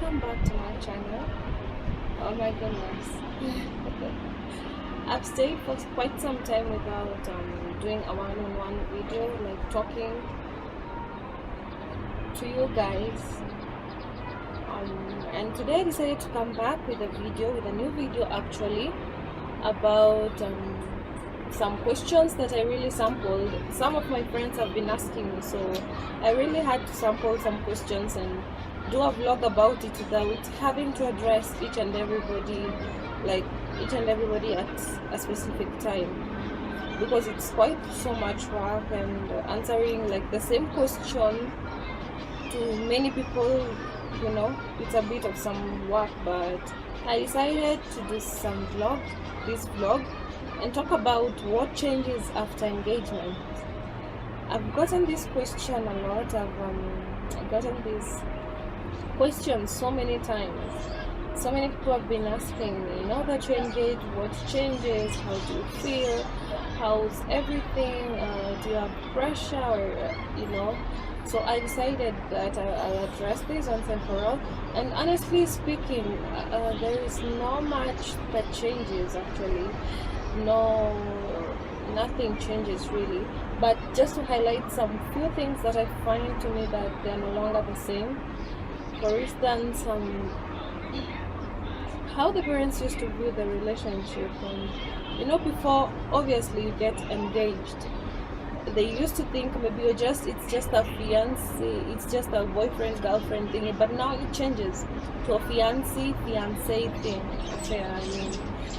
welcome back to my channel. Oh my goodness. I've stayed for quite some time without doing a one-on-one video, like talking to you guys. And today I decided to come back with a new video actually, about some questions that I really sampled. Some of my friends have been asking me, so I really had to sample some questions and do a vlog about it without having to address each and everybody at a specific time, because it's quite so much work, and answering like the same question to many people, you know, it's a bit of some work. But I decided to do this vlog and talk about what changes after engagement. I've gotten this question a lot. I've gotten this question so many times. So many people have been asking me, now that you engage, what changes? How do you feel? How's everything? Do you have pressure? Or, you know? So I decided that I'll address this once and for all. And honestly speaking, there is not much that changes actually. No, nothing changes really. But just to highlight some few things that I find to me that they're no longer the same. For instance, how the parents used to view the relationship. You know, before obviously you get engaged, they used to think maybe it's just a fiancé, it's just a boyfriend girlfriend thing, but now it changes to a fiancé thing.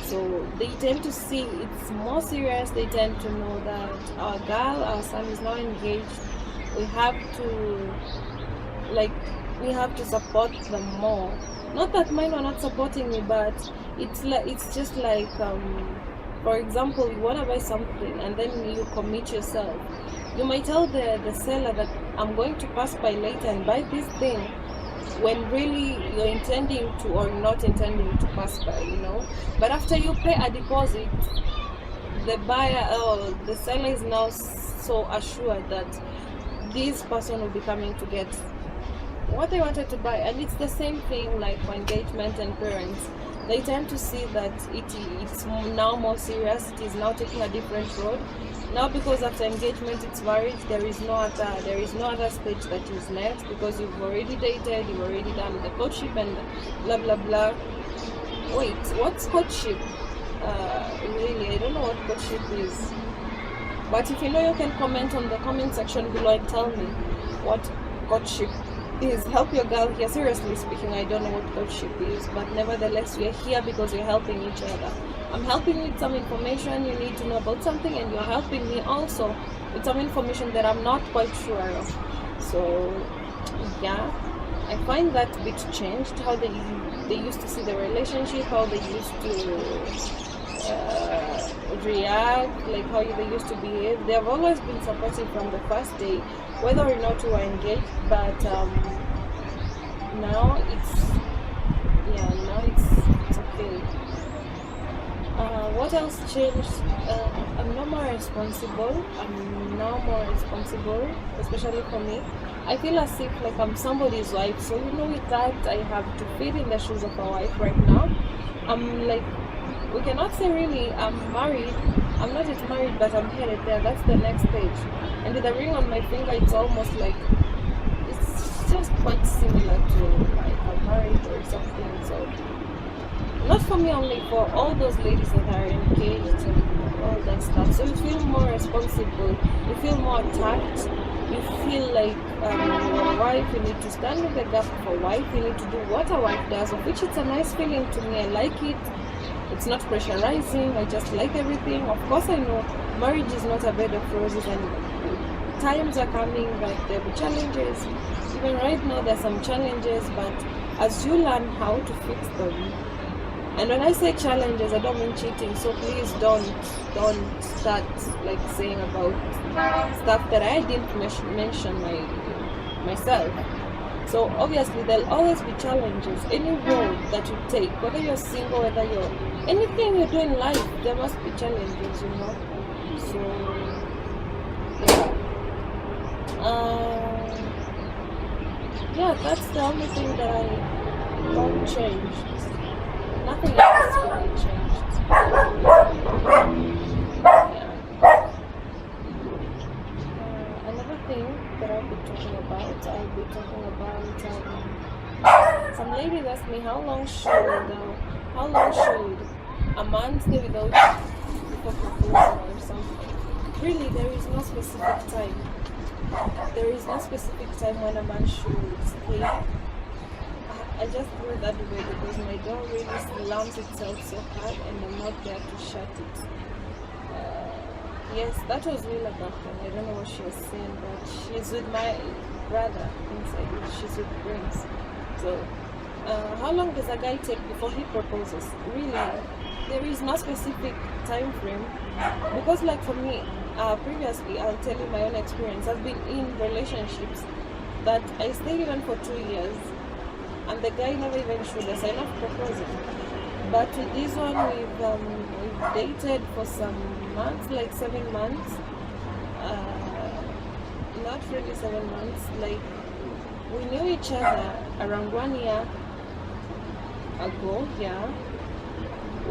So they tend to see it's more serious. They tend to know that our son is now engaged. We have to support them more. Not that mine are not supporting me, but it's just like for example, you want to buy something and then you commit yourself. You might tell the seller that I'm going to pass by later and buy this thing, when really you're intending to or not intending to pass by, you know. But after you pay a deposit, the buyer or the seller is now so assured that this person will be coming to get what they wanted to buy. And it's the same thing like for engagement and parents. They tend to see that it's now more serious. It is now taking a different road now, because after engagement it's marriage. There is no other stage that is next, because you've already dated, you've already done the courtship and blah blah blah. Wait, what's courtship? Really, I don't know what courtship is. But if you know, you can comment on the comment section below and tell me what courtship is. Help your girl here. Seriously speaking, I don't know what courtship is, but nevertheless we are here because we're helping each other. I'm helping you with some information you need to know about something, and you're helping me also with some information that I'm not quite sure of. So yeah, I find that bit changed, how they used to see the relationship, how they used to react, like how they used to behave. They have always been supportive from the first day, whether or not you are engaged. But now it's okay. What else changed? I'm now more responsible. Especially for me. I feel as if like I'm somebody's wife. So you know, with that I have to fit in the shoes of a wife right now. I'm like, we cannot say really I'm married. I'm not yet married, but I'm headed there. That's the next stage. And with the ring on my finger, it's almost like it's just quite similar to like a marriage or something. So not for me only, for all those ladies that are engaged and all that stuff. So you feel more responsible, you feel more attached, you feel like you're a wife. You need to stand in the gap for a wife. You need to do what a wife does, of which it's a nice feeling to me. I like it. It's not pressurizing. I just like everything. Of course, I know marriage is not a bed of roses, and times are coming that there will be challenges. Even right now, there's some challenges, but as you learn how to fix them. And when I say challenges, I don't mean cheating. So please don't start like saying about stuff that I didn't mention myself. So obviously there'll always be challenges. Any road that you take, whether you're single, whether you're anything you do in life, there must be challenges, you know. So yeah, that's the only thing that God changed. Nothing else really changed. Yeah. Another thing that I'll be talking about, some ladies ask me how long should a man stay without before proposal or something. Really, there is no specific time. There is no specific time when a man should stay. I just threw that away because my door really slams itself so hard and I'm not there to shut it. Yes, that was Willa back then. I don't know what she was saying, but she's with my brother inside. She's with Prince. So, how long does a guy take before he proposes? Really, there is no specific time frame. Because, like for me, previously, I'll tell you my own experience. I've been in relationships that I stayed even for 2 years, and the guy never even showed a sign of proposing. But with this one, we've dated for some months, like 7 months. Not really 7 months. Like we knew each other around 1 year ago. Yeah,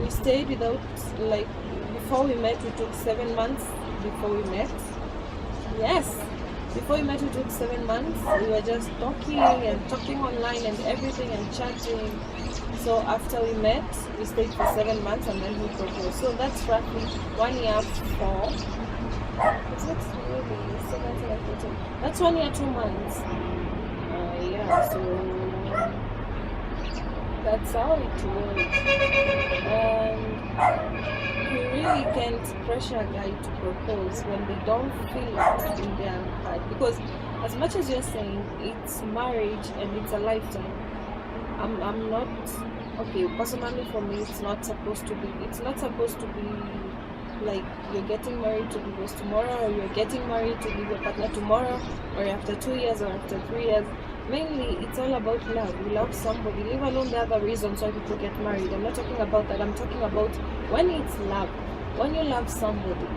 we stayed without like before we met. We took 7 months before we met. Yes. Before we met, we took 7 months. We were just talking online and everything and chatting. So after we met, we stayed for 7 months and then we proposed. So that's roughly 1 year for. That's 1 year 2 months. Yeah. So that's how it works. And you really can't pressure a guy to propose when they don't feel it in their heart, because as much as you're saying it's marriage and it's a lifetime, I'm not okay. Personally, for me, it's not supposed to be like you're getting married to divorce tomorrow, or you're getting married to leave your partner tomorrow, or after 2 years or after 3 years. Mainly, it's all about love. You love somebody, leave alone the other reasons why people get married. I'm not talking about that. I'm talking about when it's love, when you love somebody.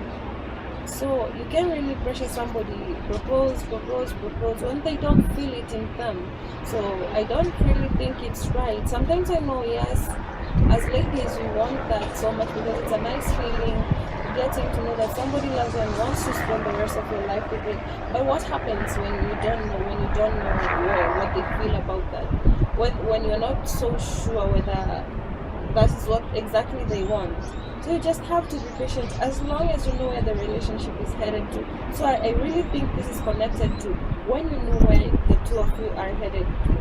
So you can't really pressure somebody, propose when they don't feel it in them. So I don't really think it's right. Sometimes I know, yes, as ladies, we want that so much because it's a nice feeling, getting to know that somebody loves you and wants to spend the rest of your life with it. But what happens when you don't know what they feel about that? When you're not so sure whether that is what exactly they want. So you just have to be patient as long as you know where the relationship is headed to. So I really think this is connected to when you know where the two of you are headed to.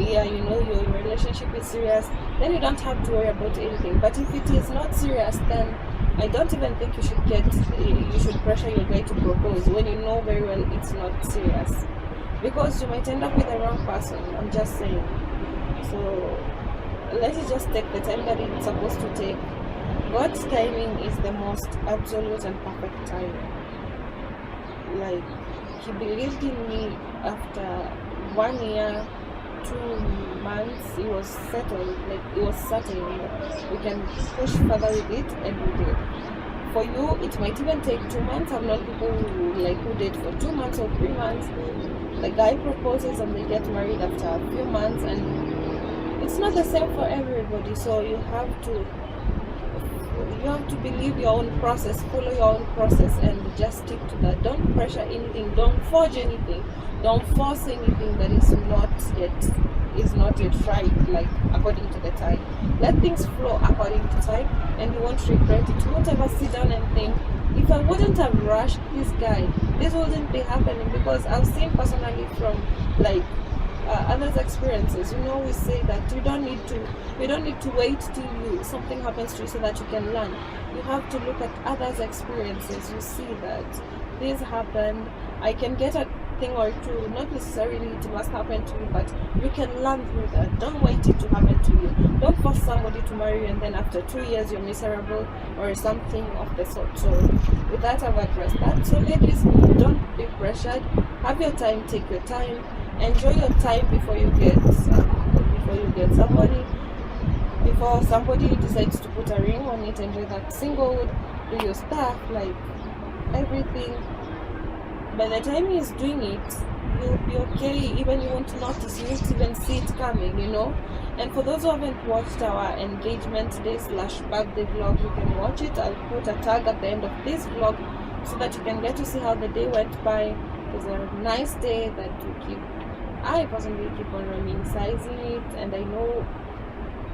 Yeah, you know your relationship is serious, then you don't have to worry about anything. But if it is not serious, then I don't even think you should pressure your guy to propose when you know very well it's not serious, because you might end up with the wrong person. I'm just saying. So let it just take the time that it's supposed to take. God's timing is the most absolute and perfect time. Like, he believed in me after 1 year, 2 months, it was settled, like it was certain we can push further with it, and we did. For you, it might even take 2 months. I've known people who date for 2 months or 3 months. The guy proposes and they get married after a few months, and it's not the same for everybody. So you have to believe your own process, follow your own process, and just stick to that. Don't pressure anything, don't forge anything, don't force anything that is not yet right, like according to the time. Let things flow according to time, and you won't regret it. You won't ever sit down and think, if I wouldn't have rushed this guy, this wouldn't be happening. Because I've seen personally from others' experiences. We say that you don't need to wait till something happens to you so that you can learn. You have to look at others' experiences. You see that this happened. I can get a thing or two. Not necessarily it must happen to you, but you can learn through that. Don't wait it to happen to you. Don't force somebody to marry you and then after 2 years you're miserable or something of the sort. So with that, I've addressed that. So ladies, don't be pressured. Have your time. Take your time. Enjoy your time before you get somebody. Before somebody decides to put a ring on it, enjoy that singlehood. Do your stuff, like everything. By the time he's doing it, you'll be okay. Even you won't notice, you won't even see it coming. And for those who haven't watched our engagement day / birthday vlog, you can watch it. I'll put a tag at the end of this vlog so that you can get to see how the day went by. It was a nice day that I personally keep on reminiscing it, and I know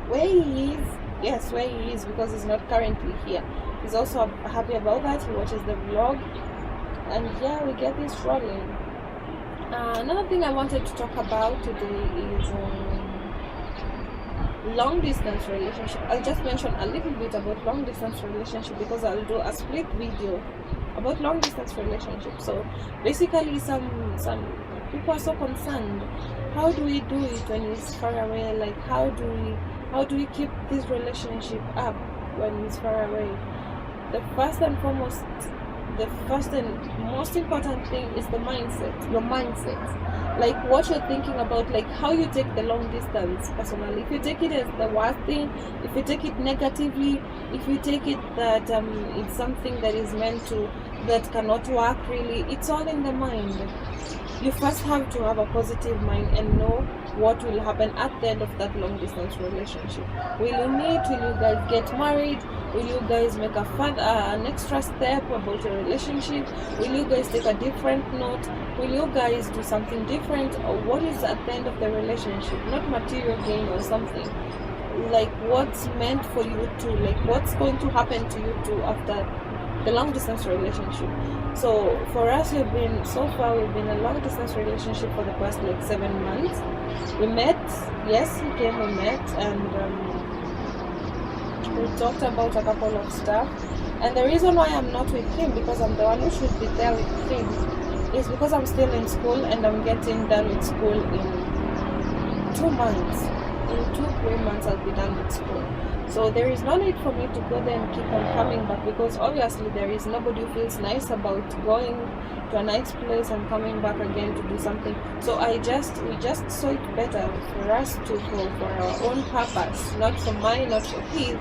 where he is. Yes, where he is, because he's not currently here. He's also happy about that. He watches the vlog, and yeah, we get this rolling. Another thing I wanted to talk about today is long distance relationship. I'll just mention a little bit about long distance relationship because I'll do a split video about long distance relationship. So basically, some people are so concerned. How do we do it when he's far away? Like, how do we keep this relationship up when he's far away? The first and most important thing is the mindset. Your mindset, like what you're thinking about, like how you take the long distance. Personally, if you take it as the worst thing, if you take it negatively, if you take it that it's something that cannot work, really, it's all in the mind. You first have to have a positive mind and know what will happen at the end of that long distance relationship. Will you meet? Will you guys get married? Will you guys make an extra step about your relationship? Will you guys take a different note? Will you guys do something different? Or what is at the end of the relationship? Not material gain or something. Like what's meant for you two, like what's going to happen to you two after the long distance relationship. So for us, we've been in a long distance relationship for the past like 7 months. We met, yes, he came, we met, and we talked about a couple of stuff. And the reason why I'm not with him, because I'm the one who should be there with him, is because I'm still in school and I'm getting done with school in 2 months. In 2-3 months I'll be done with school. So there is no need for me to go there and keep on coming back, because obviously there is nobody who feels nice about going to a nice place and coming back again to do something. So we just saw it better for us to go for our own purpose, not for mine, not for his.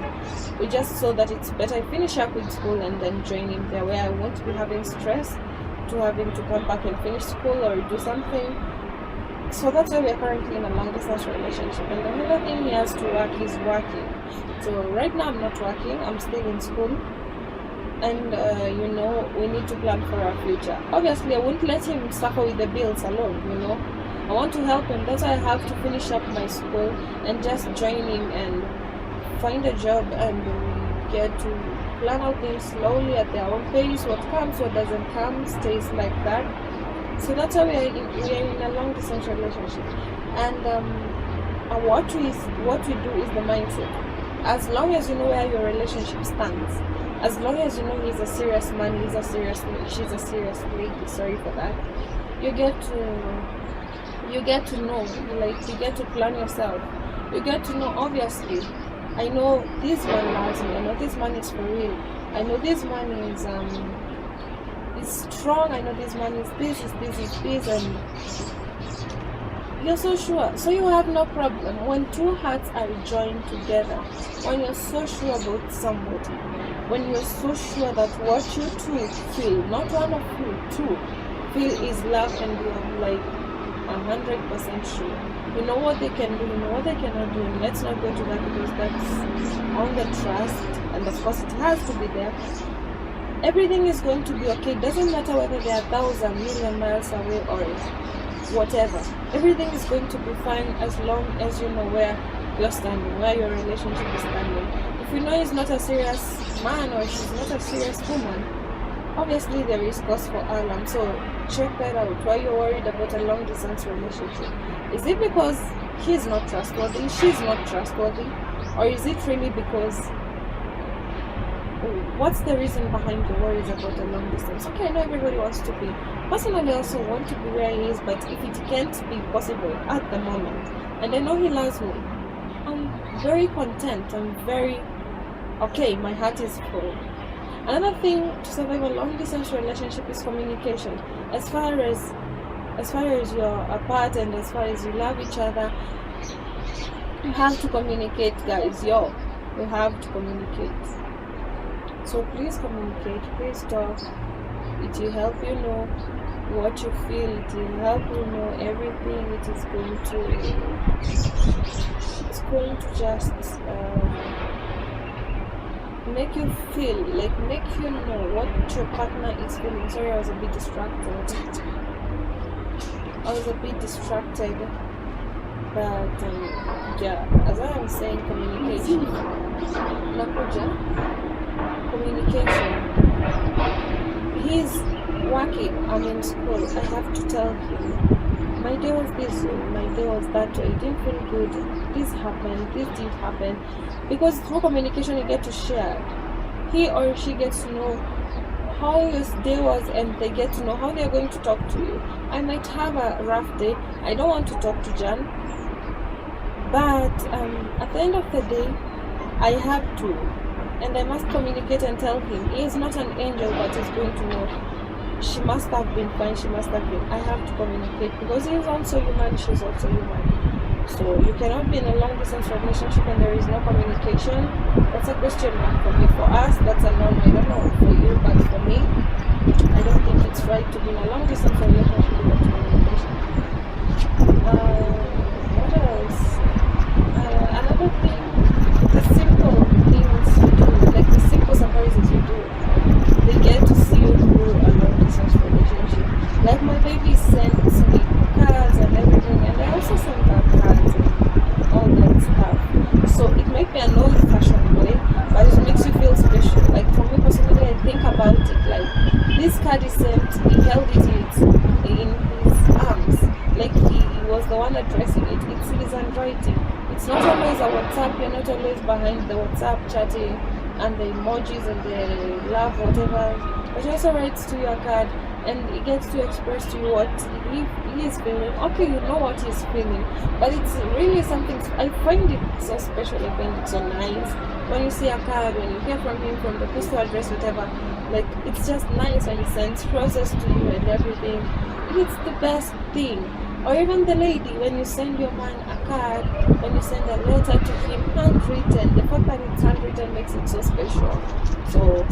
We just saw that it's better I finish up with school and then join him there, where I won't be having stress to having to come back and finish school or do something. So that's why we are currently in a long distance relationship. And another thing he has to work, he's working. So right now I'm not working, I'm still in school. And we need to plan for our future. Obviously I won't let him suffer with the bills alone, I want to help him. That's why I have to finish up my school and just join him and find a job, and get to plan out things slowly at their own pace. What comes, what doesn't come, stays like that. So that's why we are in a long distance relationship. And what we do is the mindset. As long as you know where your relationship stands, as long as you know he's a serious man, she's a serious lady, sorry for that, you get to know, like, you get to plan yourself. You get to know, obviously, I know this man loves me, I know this man is for real, I know this man is strong, I know this man is this, and you're so sure. So you have no problem when two hearts are joined together, when you're so sure about somebody, when you're so sure that what you two feel, not one of you, two feel is love, and you're like 100% sure. You know what they can do, you know what they cannot do, and let's not go to that, because that's on the trust, and of course it has to be there. Everything is going to be okay. It doesn't matter whether they are 1,000 million miles away or whatever. Everything is going to be fine as long as you know where you're standing, where your relationship is standing. If you know he's not a serious man or she's not a serious woman, obviously there is cause for alarm. So check that out. Why you're worried about a long distance relationship? Is it because he's not trustworthy, she's not trustworthy, or is it really because what's the reason behind your worries about a long distance? Okay, I know everybody wants to be. Personally, I also want to be where he is, but if it can't be possible at the moment, and I know he loves me, I'm very content. I'm very okay. My heart is full. Another thing to survive a long distance relationship is communication. As far as you're apart and as far as you love each other, you have to communicate, guys. You have to communicate. So please communicate, please talk. It will help you know what you feel. It will help you know everything. It's going to just make you feel, like make you know what your partner is feeling. Sorry, I was a bit distracted. But yeah, as I am saying, communication. Nakuja, communication. He's working, I'm in school. I have to tell him, my day was this way, my day was that way, I didn't feel good, this happened, this did happen. Because through communication, you get to share. He or she gets to know how your day was, and they get to know how they're going to talk to you. I might have a rough day. I don't want to talk to Jan, but at the end of the day, I have to, and I must communicate and tell him he is not an angel, but he's going to know she must have been fine. She must have been. I have to communicate because he is also human. She's also human. So you cannot be in a long distance relationship and there is no communication. That's a question mark for me. For us, that's a norm. I don't know for you, but for me, I don't think it's right to be in a long distance relationship without communication. What else? Another thing, the simple things you do, like the simple surprises you do, they get to see you through a long distance relationship. Like my baby sends me cards and everything, and I also send back cards and all that stuff. So it might be an old-fashioned way, but it makes you feel special. Like for me personally, I think about it like this card is sent. He held it in his arms, like he was the one addressing it. It's his handwriting. It's not always a WhatsApp. You're not always behind the WhatsApp chatting and the emojis and the love, whatever. But he also writes to your card, and he gets to express to you what he is feeling. Okay, you know what he's feeling, but it's really something. I find it so special. I find it so nice when you see a card, when you hear from him, from the postal address, whatever. Like it's just nice when he sends roses to you and everything. It's the best thing. Or even the lady, when you send your man a card, when you send a letter to him handwritten, the fact that it's handwritten makes it so special. So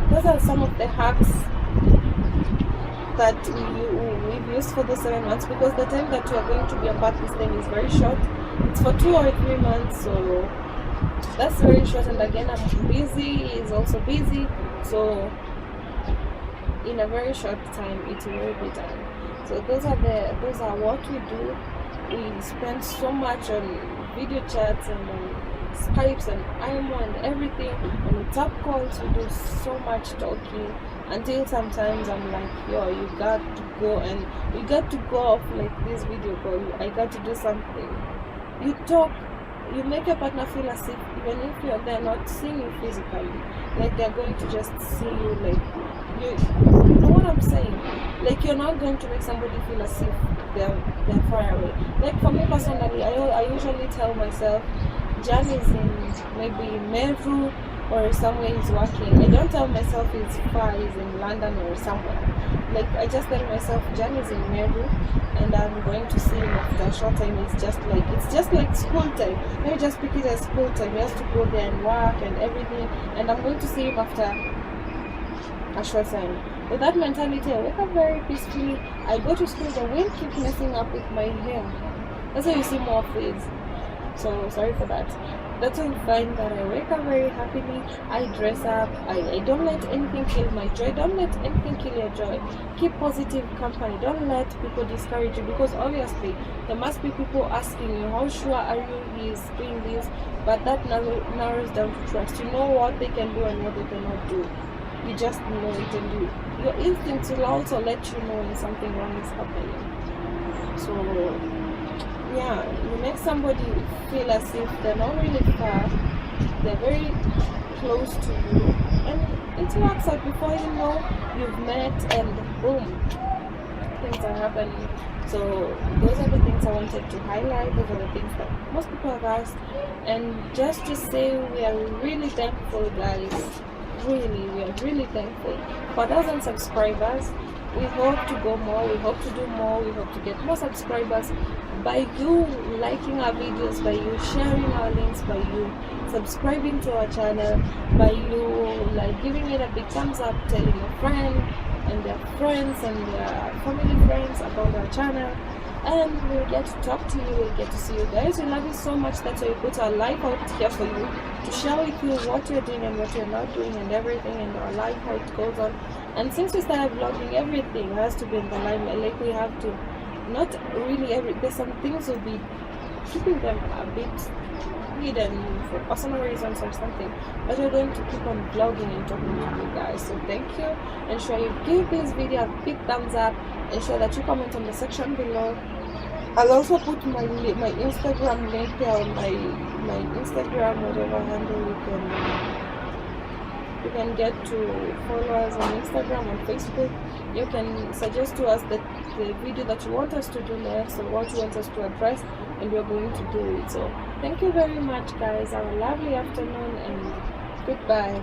those are some of the hacks that we've used for the 7 months, because the time that we are going to be apart this time is very short. It's for 2 or 3 months, so that's very short. And again, I'm busy, he's also busy, so in a very short time it will be done. So those are what we do. We spend so much on video chats and on Skypes and IMO and everything, on WhatsApp calls. We do so much talking until sometimes I'm like, yo, you got to go, and we got to go off like this video call. I got to do something. You talk, you make your partner feel as if even if they're not seeing you physically, like they're going to just see you, like you know what I'm saying? Like you're not going to make somebody feel as if they're far away. Like for me personally, I usually tell myself, Jan is in maybe Meru or somewhere he's working. I don't tell myself he's far, he's in London or somewhere. Like I just tell myself Jan is in Meru and I'm going to see him after a short time. It's just like school time. Let me just pick it as school time. He has to go there and work and everything, and I'm going to see him after a short time. With that mentality, I wake up very peacefully. I go to school, the wind keeps messing up with my hair. That's why you see more fades. So sorry for that. That's why you find that I wake up very happily. I dress up. I don't let anything kill my joy. Don't let anything kill your joy. Keep positive company. Don't let people discourage you, because obviously there must be people asking you, how sure are you he's doing this? But that narrows down to trust. You know what they can do and what they cannot do. You just know it, and your instincts will also let you know when something wrong is happening. So yeah, you make somebody feel as if they're not really far, they're very close to you, and it works out. Before you know, you've met, and boom, things are happening. So those are the things I wanted to highlight. Those are the things that most people have asked, and just to say we are really thankful, guys. Really, we are really thankful for 1,000 subscribers. We hope to go more, we hope to do more, we hope to get more subscribers by you liking our videos, by you sharing our links, by you subscribing to our channel, by you like giving it a big thumbs up, telling a friend, and their friends and their family friends about our channel, and we'll get to talk to you, we'll get to see you guys. We love you so much. That's why we put our life out here for you, to share with you what you're doing and what you're not doing and everything in our life, how it goes on. And since we started vlogging, everything has to be in the limelight. Like, we have to, not really there's some things will be keeping them a bit hidden for personal reasons or something, but we're going to keep on vlogging and talking to you guys. So thank you, and sure you give this video a big thumbs up, and sure that you comment on the section below. I'll also put my Instagram link there on my Instagram, whatever handle you can get to follow us on Instagram and Facebook. You can suggest to us the video that you want us to do next, or what you want us to address, and we're going to do it. So thank you very much, guys. Have a lovely afternoon, and goodbye.